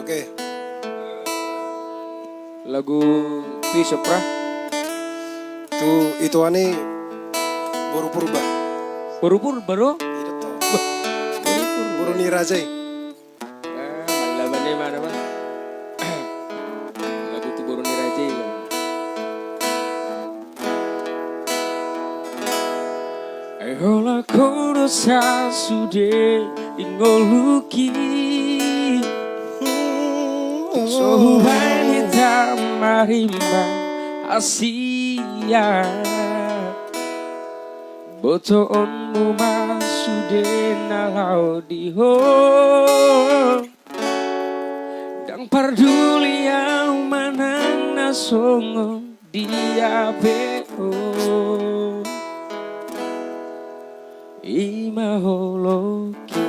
Oke. Lagu Twisopra. Tuh itu aneh Boru Purba. Boru Purba bro. Boru Nirajai. Malabannya mana bang? Lagu itu Boru Nirajai. Ayolah kono sasude ingoluki sohuban hitam marimba Asia boto onmu masude nalau diho dang parduli yang manang nasongo dia peo imaholoki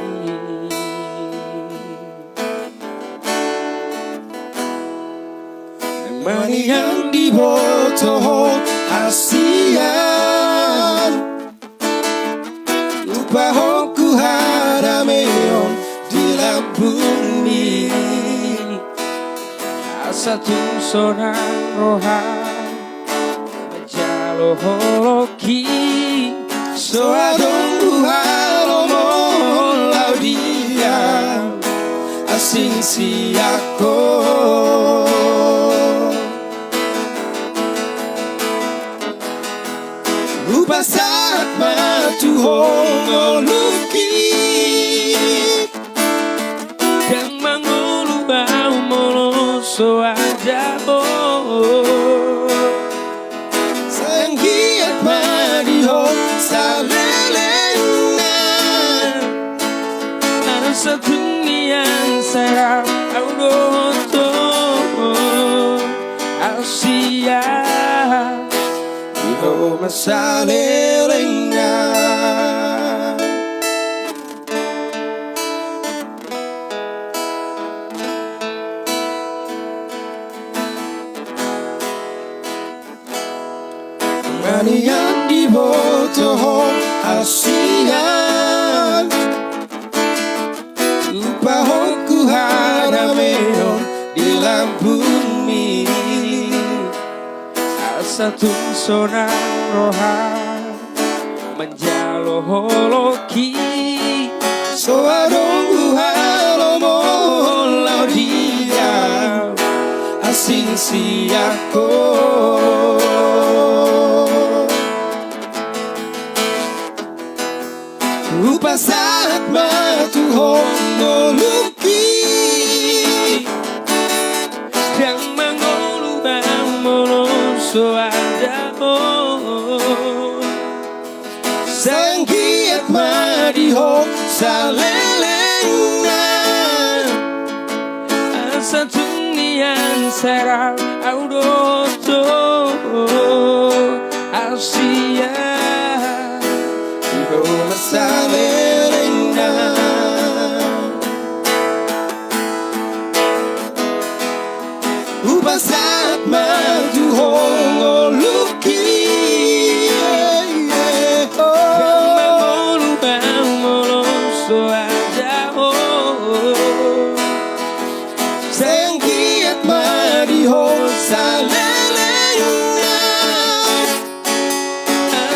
Mani yang dibotoh asian lupa hoku harameon di bumi satu sonang rohan majalo holoki soadong buhalomo laudia asing siako lupa saat matuhong oluki yang mangulu bau molo soadabo sayang giat mariho salelena ada satu yang saya audoto Asia Iho masalelena Mani yang dibotoh asian lupa hoku harameon di bumi satu sonang rohan menjalo holoki soadong buhalomo laudia asing siako lupa saat matuhong oluki yang mangolu bang molo soadabo sayang giat mariho salelena satu nian serang audoto Asia Iho masalelena lupa saat matuhong oluki mangolu bang molo soadabo sayang giat mariho salelena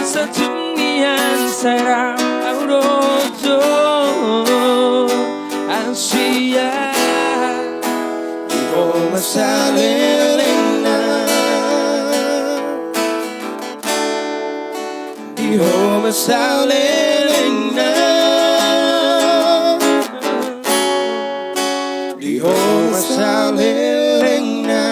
satu nian serang audoto Asia Iho masalelena Iho masalelena Iho masalelena